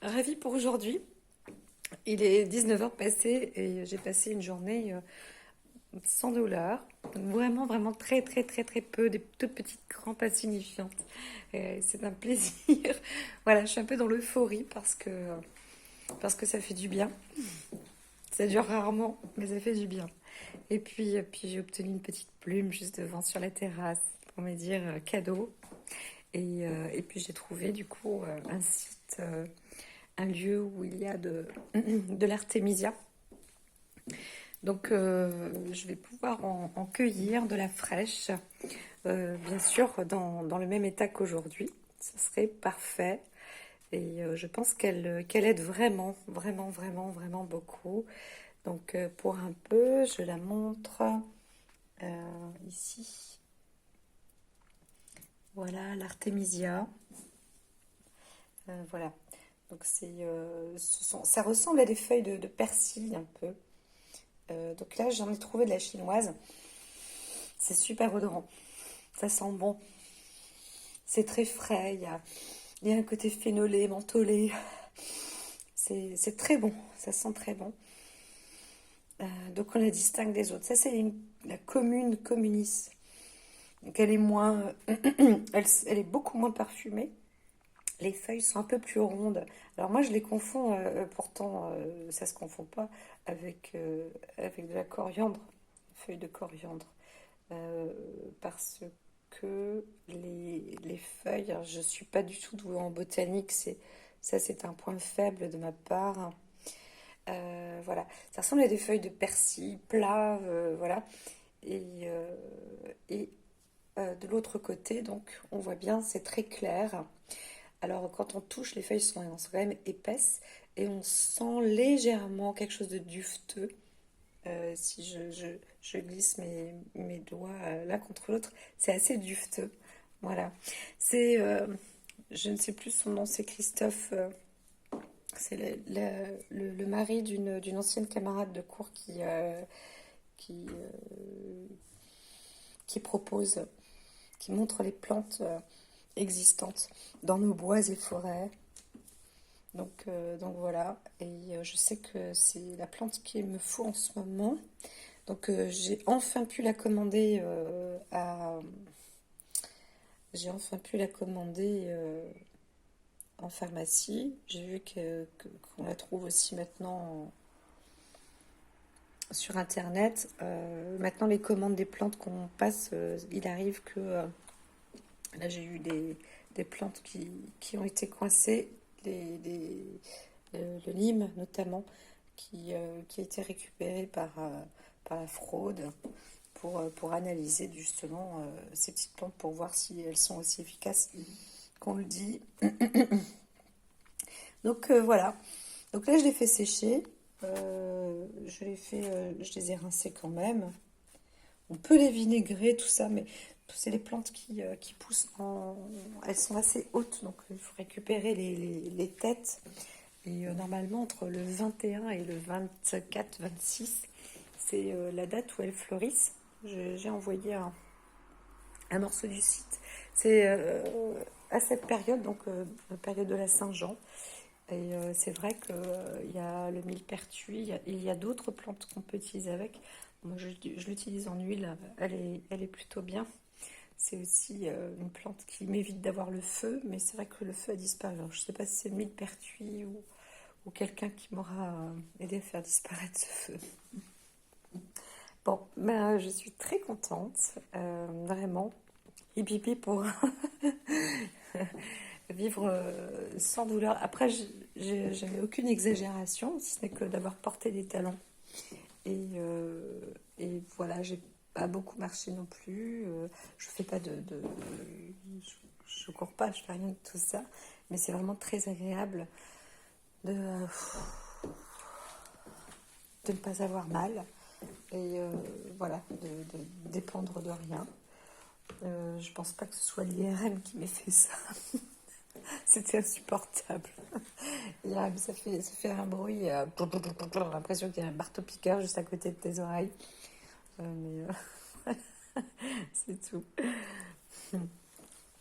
Ravie pour aujourd'hui. Il est 19h passé et j'ai passé une journée sans douleur. Vraiment, vraiment très, très, très, très peu, des toutes petites crampes insignifiantes. C'est un plaisir. Voilà, je suis un peu dans l'euphorie parce que ça fait du bien. Ça dure rarement, mais ça fait du bien. Et puis j'ai obtenu une petite plume juste devant sur la terrasse pour me dire cadeau. Et puis j'ai trouvé du coup un site, un lieu où il y a de l'artémisia. Donc je vais pouvoir en cueillir de la fraîche, bien sûr dans le même état qu'aujourd'hui. Ce serait parfait. Et je pense qu'elle aide vraiment, vraiment, vraiment, vraiment beaucoup. Donc pour un peu, je la montre ici. Voilà l'artémisia. Voilà. Donc ça ressemble à des feuilles de persil un peu. Donc là, j'en ai trouvé de la chinoise. C'est super odorant. Ça sent bon. C'est très frais. Il y a un côté phénolé, mentholé. C'est très bon. Ça sent très bon. Donc on la distingue des autres. Ça, c'est la commune communis. Donc elle est moins. Elle est beaucoup moins parfumée. Les feuilles sont un peu plus rondes. Alors moi, je les confonds, pourtant, ça se confond pas avec de la coriandre, feuilles de coriandre. Euh, Parce que les feuilles, alors, je suis pas du tout douée en botanique, ça c'est un point faible de ma part. Voilà, ça ressemble à des feuilles de persil plat, voilà. Et de l'autre côté, donc, on voit bien, c'est très clair. Alors, quand on touche, les feuilles sont quand même épaisses et on sent légèrement quelque chose de dufteux. Si je glisse mes doigts l'un contre l'autre, c'est assez dufteux. Voilà. C'est, je ne sais plus son nom, c'est Christophe. C'est le mari d'une ancienne camarade de cours qui, euh, qui propose, qui montre les plantes existantes dans nos bois et forêts. Donc voilà, et je sais que c'est la plante qu'il me faut en ce moment. Donc j'ai enfin pu la commander j'ai enfin pu la commander en pharmacie. J'ai vu qu'on la trouve aussi maintenant sur internet. Maintenant les commandes des plantes qu'on passe, il arrive que là j'ai eu des plantes qui ont été coincées, le Nîmes notamment, qui a été récupéré par la fraude pour analyser justement ces petites plantes pour voir si elles sont aussi efficaces qu'on le dit. Donc voilà. Donc là je les fais sécher. Je les ai rincées quand même. On peut les vinaigrer, tout ça, mais c'est les plantes qui poussent en. Elles sont assez hautes, donc il faut récupérer les têtes. Et normalement, entre le 21 et le 24-26, c'est la date où elles fleurissent. J'ai envoyé un morceau du site. C'est à cette période, donc la période de la Saint-Jean. Et c'est vrai qu'il y a le millepertuis, il y a d'autres plantes qu'on peut utiliser avec. Moi, je l'utilise en huile, elle est plutôt bien. C'est aussi une plante qui m'évite d'avoir le feu, mais c'est vrai que le feu a disparu. Alors, je ne sais pas si c'est le millepertuis ou quelqu'un qui m'aura aidé à faire disparaître ce feu. Bon, ben, je suis très contente, vraiment. Hippie pour vivre sans douleur. Après, je n'ai aucune exagération, si ce n'est que d'avoir porté des talons. Et voilà, j'ai pas beaucoup marché non plus. Je fais pas je cours pas, je fais rien de tout ça. Mais c'est vraiment très agréable de, de ne pas avoir mal. Et voilà, de dépendre de rien. Je pense pas que ce soit l'IRM qui m'ait fait ça. C'était insupportable. L'IRM, ça fait un bruit. J'ai l'impression qu'il y a un marteau-piqueur juste à côté de tes oreilles. Mais c'est tout.